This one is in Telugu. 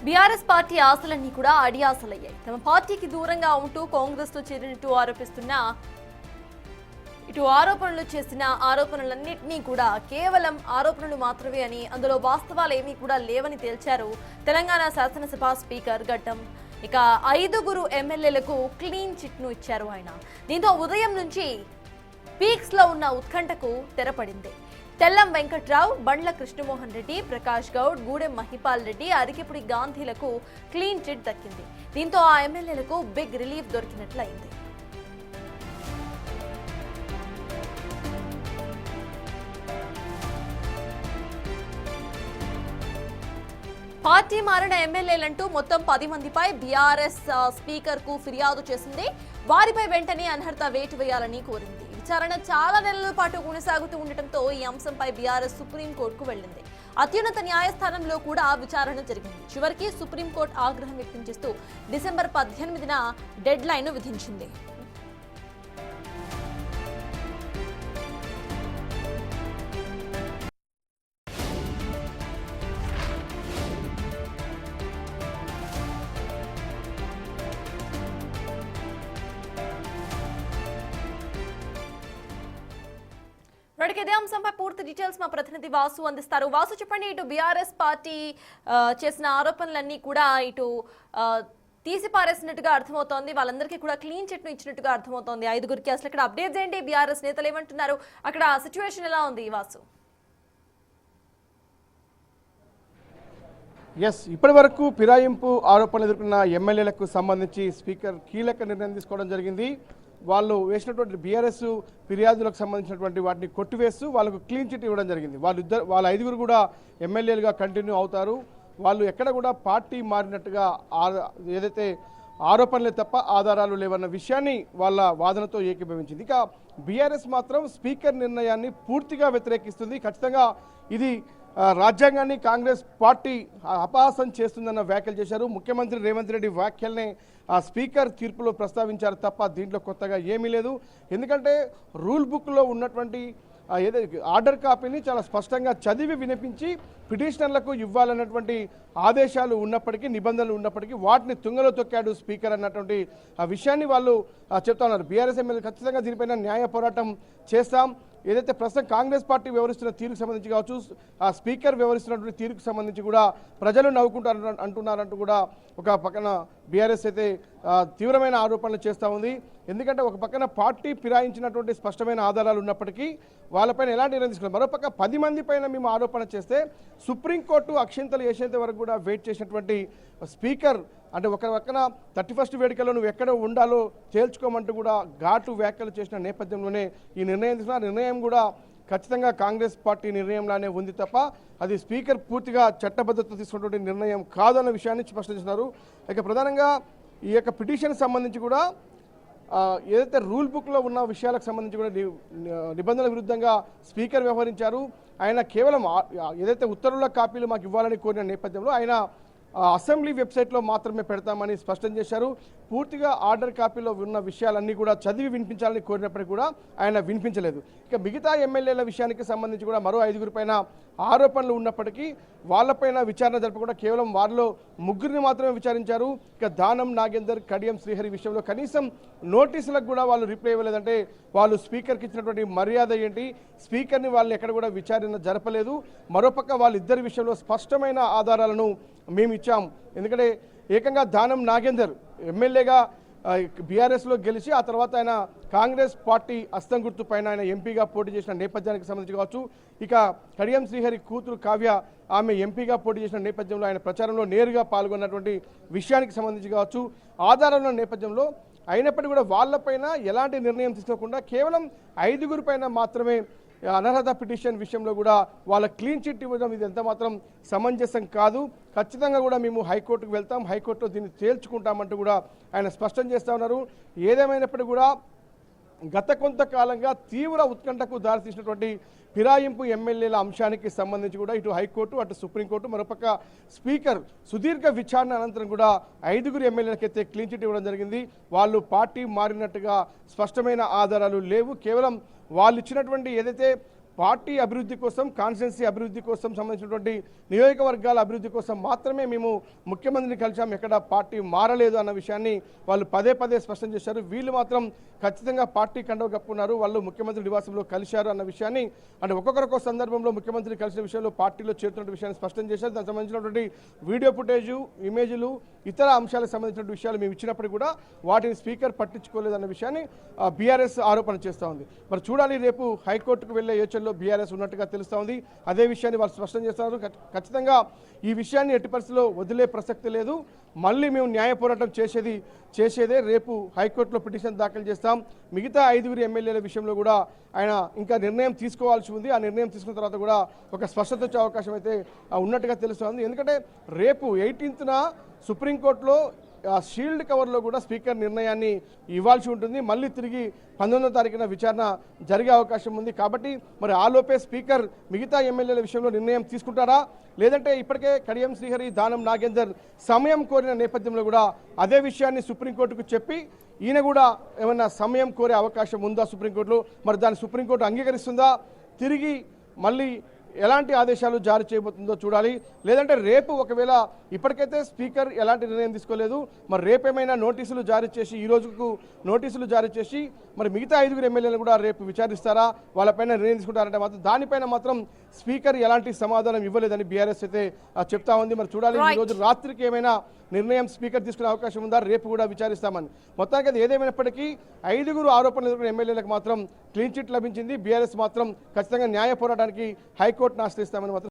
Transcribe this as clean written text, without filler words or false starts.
బీఆర్ఎస్ పార్టీ ఆశలన్నీ కూడా అడియాసలయ్యాయి. తమ పార్టీకి దూరంగా ఉంటూ కాంగ్రెస్ లో చేరినట్టు ఆరోపిస్తున్న ఆరోపణలు చేసిన ఆరోపణలన్నింటినీ కూడా కేవలం ఆరోపణలు మాత్రమే అని, అందులో వాస్తవాలు ఏమీ కూడా లేవని తేల్చారు తెలంగాణ శాసనసభ స్పీకర్ గడ్డం. ఇక 5 ఎమ్మెల్యేలకు క్లీన్ చిట్ ను ఇచ్చారు ఆయన. దీంతో ఉదయం నుంచి పీక్స్ లో ఉన్న ఉత్కంఠకు తెరపడింది. తెల్లం వెంకట్రావు, బండ్ల కృష్ణమోహన్ రెడ్డి, ప్రకాష్ గౌడ్, గూడెం మహిపాల్ రెడ్డి, అరికిపుడి గాంధీలకు క్లీన్ చిట్ దక్కింది. దీంతో ఆ ఎమ్మెల్యేలకు బిగ్ రిలీఫ్ దొరికినట్లయింది. పార్టీ మారిన ఎమ్మెల్యేలంటూ మొత్తం 10 మందిపై బీఆర్ఎస్ స్పీకర్ కు ఫిర్యాదు చేసింది. వారిపై వెంటనే అనర్హత వేటు వేయాలని కోరింది. విచారణ చాలా నెలల పాటు కొనసాగుతూ ఉండటంతో ఈ అంశంపై బీఆర్ఎస్ సుప్రీంకోర్టుకు వెళ్లింది. అత్యున్నత న్యాయస్థానంలో కూడా విచారణ జరిగింది. చివరికి సుప్రీంకోర్టు ఆగ్రహం వ్యక్తం చేస్తూ డిసెంబర్ 18న డెడ్ లైన్ విధించింది. ఇదే అంశంపై పూర్తి డీటెయిల్స్ మా ప్రతినిధి వాసు అందిస్తారు. వాసు, చెప్పండి, ఇటు బీఆర్ఎస్ పార్టీ చేసిన ఆరోపణలన్నీ కూడా ఇటు తీసి పారేసినట్టుగా అర్థమవుతోంది. వాళ్ళందరికీ కూడా క్లీన్ చిట్ ను ఇచ్చినట్టుగా అర్థమవుతోంది 5గురికి. అసలు ఇక్కడ అప్డేట్స్ ఏంటి? బీఆర్ఎస్ నేతలు ఏమంటున్నారు? అక్కడ సిచ్యువేషన్ ఎలా ఉంది వాసు? ఇప్పటి వరకు ఫిరాయింపు ఆరోపణలు ఎదుర్కొన్న ఎమ్మెల్యేలకు సంబంధించి స్పీకర్ కీలక నిర్ణయం తీసుకోవడం జరిగింది. వాళ్ళు వేసినటువంటి బీఆర్ఎస్ ఫిర్యాదులకు సంబంధించినటువంటి వాటిని కొట్టివేస్తూ వాళ్ళకు క్లీన్ చిట్ ఇవ్వడం జరిగింది. వాళ్ళ 5 కూడా ఎమ్మెల్యేలుగా కంటిన్యూ అవుతారు. వాళ్ళు ఎక్కడ కూడా పార్టీ మారినట్టుగా ఏదైతే ఆరోపణలే తప్ప ఆధారాలు లేవన్న విషయాన్ని వాళ్ళ వాదనతో ఏకీభవించింది. ఇక బీఆర్ఎస్ మాత్రం స్పీకర్ నిర్ణయాన్ని పూర్తిగా వ్యతిరేకిస్తుంది. ఖచ్చితంగా ఇది రాజ్యాంగాన్ని కాంగ్రెస్ పార్టీ అపహాసం చేస్తుందన్న వ్యాఖ్యలు చేశారు. ముఖ్యమంత్రి రేవంత్ రెడ్డి వ్యాఖ్యల్ని స్పీకర్ తీర్పులో ప్రస్తావించారు తప్ప దీంట్లో కొత్తగా ఏమీ లేదు. ఎందుకంటే రూల్ బుక్లో ఉన్నటువంటి ఏదైతే ఆర్డర్ కాపీని చాలా స్పష్టంగా చదివి వినిపించి పిటిషనర్లకు ఇవ్వాలన్నటువంటి ఆదేశాలు ఉన్నప్పటికీ, నిబంధనలు ఉన్నప్పటికీ వాటిని తుంగలో తొక్కాడు స్పీకర్ అన్నటువంటి ఆ విషయాన్ని వాళ్ళు చెప్తా ఉన్నారు. బీఆర్ఎస్ ఎమ్మెల్యే ఖచ్చితంగా దీనిపైన న్యాయ పోరాటం చేస్తాం. ఏదైతే ప్రస్తుతం కాంగ్రెస్ పార్టీ వ్యవహరిస్తున్న తీరుకు సంబంధించి కావచ్చు, ఆ స్పీకర్ వ్యవహరిస్తున్నటువంటి తీరుకు సంబంధించి కూడా ప్రజలు నవ్వుకుంటారు అంటున్నారంటూ కూడా ఒక పక్కన బీఆర్ఎస్ అయితే తీవ్రమైన ఆరోపణలు చేస్తూ ఉంది. ఎందుకంటే ఒక పక్కన పార్టీ ఫిరాయించినటువంటి స్పష్టమైన ఆధారాలు ఉన్నప్పటికీ వాళ్ళపైన ఎలాంటి నిర్ణయం తీసుకున్నారు. మరోపక్క 10 మంది పైన మేము ఆరోపణ చేస్తే సుప్రీంకోర్టు అక్షింతలు వేసేంత వరకు కూడా వెయిట్ చేసినటువంటి స్పీకర్ అంటే ఒక పక్కన 31st వేడుకలో నువ్వు ఎక్కడ ఉండాలో తేల్చుకోమంటూ కూడా ఘాటు వ్యాఖ్యలు చేసిన నేపథ్యంలోనే ఈ నిర్ణయం తీసుకున్న నిర్ణయం కూడా ఖచ్చితంగా కాంగ్రెస్ పార్టీ నిర్ణయంలానే ఉంది తప్ప అది స్పీకర్ పూర్తిగా చట్టబద్ధత తీసుకున్నటువంటి నిర్ణయం కాదన్న విషయాన్ని స్పష్టం చేస్తున్నారు. ఇక ప్రధానంగా ఈ యొక్క పిటిషన్ సంబంధించి కూడా ఏదైతే రూల్ బుక్లో ఉన్న విషయాలకు సంబంధించి కూడా నిబంధనల విరుద్ధంగా స్పీకర్ వ్యవహరించారు. ఆయన కేవలం ఏదైతే ఉత్తర్వుల కాపీలు మాకు ఇవ్వాలని కోరిన నేపథ్యంలో ఆయన అసెంబ్లీ వెబ్సైట్లో మాత్రమే పెడతామని స్పష్టం చేశారు. పూర్తిగా ఆర్డర్ కాపీలో ఉన్న విషయాలన్నీ కూడా చదివి వినిపించాలని కోరినప్పటికీ కూడా ఆయన వినిపించలేదు. ఇక మిగతా ఎమ్మెల్యేల విషయానికి సంబంధించి కూడా మరో 5 పైన ఆరోపణలు ఉన్నప్పటికీ వాళ్ళపైన విచారణ జరపకుండా కేవలం వారిలో 3 మాత్రమే విచారించారు. ఇక దానం నాగేందర్, కడియం శ్రీహరి విషయంలో కనీసం నోటీసులకు కూడా వాళ్ళు రిప్లై ఇవ్వలేదంటే వాళ్ళు స్పీకర్కి ఇచ్చినటువంటి మర్యాద ఏంటి? స్పీకర్ని వాళ్ళు ఎక్కడ కూడా విచారణ జరపలేదు. మరోపక్క వాళ్ళిద్దరి విషయంలో స్పష్టమైన ఆధారాలను మేము ఇచ్చాం. ఎందుకంటే ఏకంగా దానం నాగేందర్ ఎమ్మెల్యేగా బీఆర్ఎస్లో గెలిచి ఆ తర్వాత ఆయన కాంగ్రెస్ పార్టీ అస్తం గుర్తు పైన ఆయన ఎంపీగా పోటీ చేసిన నేపథ్యానికి సంబంధించి కావచ్చు, ఇక కడియం శ్రీహరి కూతురు కావ్య ఆమె ఎంపీగా పోటీ చేసిన నేపథ్యంలో ఆయన ప్రచారంలో నేరుగా పాల్గొన్నటువంటి విషయానికి సంబంధించి కావచ్చు, ఆధారాల నేపథ్యంలో అయినప్పటికీ కూడా వాళ్ళపైన ఎలాంటి నిర్ణయం తీసుకోకుండా కేవలం 5 పైన మాత్రమే అనర్హత పిటిషన్ విషయంలో కూడా వాళ్ళ క్లీన్ చిట్ ఇవ్వడం ఇది ఎంత మాత్రం సమంజసం కాదు. ఖచ్చితంగా కూడా మేము హైకోర్టుకు వెళ్తాం, హైకోర్టులో దీన్ని తేల్చుకుంటామంటూ కూడా ఆయన స్పష్టం చేస్తూ ఉన్నారు. ఏదేమైనప్పటికీ కూడా గత కొంతకాలంగా తీవ్ర ఉత్కంఠకు దారితీసినటువంటి ఫిరాయింపు ఎమ్మెల్యేల అంశానికి సంబంధించి కూడా ఇటు హైకోర్టు అటు సుప్రీంకోర్టు మరోపక్క స్పీకర్ సుదీర్ఘ విచారణ అనంతరం కూడా 5 ఎమ్మెల్యేలకైతే క్లీన్ చిట్ ఇవ్వడం జరిగింది. వాళ్ళు పార్టీ మారినట్టుగా స్పష్టమైన ఆధారాలు లేవు. కేవలం వాళ్ళు ఇచ్చినటువంటి ఏదైతే పార్టీ అభివృద్ధి కోసం, కాన్స్టిట్యున్సీ అభివృద్ధి కోసం, సంబంధించినటువంటి నియోజకవర్గాల అభివృద్ధి కోసం మాత్రమే మేము ముఖ్యమంత్రిని కలిసాం, ఎక్కడ పార్టీ మారలేదు అన్న విషయాన్ని వాళ్ళు పదే పదే స్పష్టం చేశారు. వీళ్ళు మాత్రం ఖచ్చితంగా పార్టీ కండవ కప్పుకున్నారు, వాళ్ళు ముఖ్యమంత్రి నివాసంలో కలిశారు అన్న విషయాన్ని, అంటే ఒక్కొక్కరొక సందర్భంలో ముఖ్యమంత్రి కలిసిన విషయంలో పార్టీలో చేరుతున్న విషయాన్ని స్పష్టం చేశారు. దానికి సంబంధించినటువంటి వీడియో ఫుటేజు, ఇమేజ్లు, ఇతర అంశాలకు సంబంధించిన విషయాలు మేము ఇచ్చినప్పుడు కూడా వాటిని స్పీకర్ పట్టించుకోలేదన్న విషయాన్ని బీఆర్ఎస్ ఆరోపణ చేస్తూ ఉంది. మరి చూడాలి, రేపు హైకోర్టుకు వెళ్లే యోచనలో బీఆర్ఎస్ ఉన్నట్టుగా తెలుస్తూ ఉంది. అదే విషయాన్ని వాళ్ళు స్పష్టం చేస్తున్నారు. ఖచ్చితంగా ఈ విషయాన్ని ఎట్టి పరిస్థితుల్లో వదిలే ప్రసక్తి లేదు, మళ్ళీ మేము న్యాయ పోరాటం చేసేదే. రేపు హైకోర్టులో పిటిషన్ దాఖలు చేస్తాం. మిగతా 5 ఎమ్మెల్యేల విషయంలో కూడా ఆయన ఇంకా నిర్ణయం తీసుకోవాల్సి ఉంది. ఆ నిర్ణయం తీసుకున్న తర్వాత కూడా ఒక స్పష్టత వచ్చే అవకాశం అయితే ఉన్నట్టుగా తెలుస్తుంది. ఎందుకంటే రేపు 18న సుప్రీంకోర్టులో షీల్డ్ కవర్లో కూడా స్పీకర్ నిర్ణయాన్ని ఇవ్వాల్సి ఉంటుంది. మళ్ళీ తిరిగి 19వ తారీఖున విచారణ జరిగే అవకాశం ఉంది. కాబట్టి మరి ఆలోపే స్పీకర్ మిగతా ఎమ్మెల్యేల విషయంలో నిర్ణయం తీసుకుంటారా, లేదంటే ఇప్పటికే కడియం శ్రీహరి, దానం నాగేందర్ సమయం కోరిన నేపథ్యంలో కూడా అదే విషయాన్ని సుప్రీంకోర్టుకు చెప్పి ఈయన కూడా ఏమైనా సమయం కోరే అవకాశం ఉందా సుప్రీంకోర్టులో? మరి దాన్ని సుప్రీంకోర్టు అంగీకరిస్తుందా? తిరిగి మళ్ళీ ఎలాంటి ఆదేశాలు జారీ చేయబోతుందో చూడాలి. లేదంటే రేపు ఒకవేళ ఇప్పటికైతే స్పీకర్ ఎలాంటి నిర్ణయం తీసుకోలేదు, మరి రేపేమైనా నోటీసులు జారీ చేసి, ఈ రోజుకు నోటీసులు జారీ చేసి మరి మిగతా 5 ఎమ్మెల్యేలు కూడా రేపు విచారిస్తారా, వాళ్ళపైన నిర్ణయం తీసుకుంటారంటే మాత్రం దానిపైన మాత్రం స్పీకర్ ఎలాంటి సమాధానం ఇవ్వలేదని బీఆర్ఎస్ అయితే చెప్తా ఉంది. మరి చూడాలి, ఈ రోజు రాత్రికి ఏమైనా నిర్ణయం స్పీకర్ తీసుకునే అవకాశం ఉందా, రేపు కూడా విచారిస్తామని. మొత్తానికి అది ఏదేమైనప్పటికీ 5 ఆరోపణలు ఎదుర్కొన్న ఎమ్మెల్యేలకు మాత్రం క్లీన్ చిట్ లభించింది. బీఆర్ఎస్ మాత్రం ఖచ్చితంగా న్యాయ పోరాటానికి హైకోర్టును ఆశ్రయిస్తామని మాత్రం